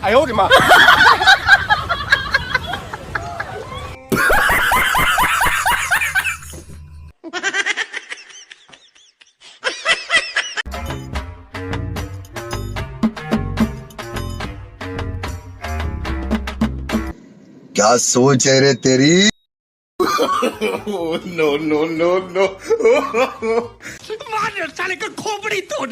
哎呦我的妈！क्या सोच है रे तेरी? No no no no मार साले का खोपड़ी तोड़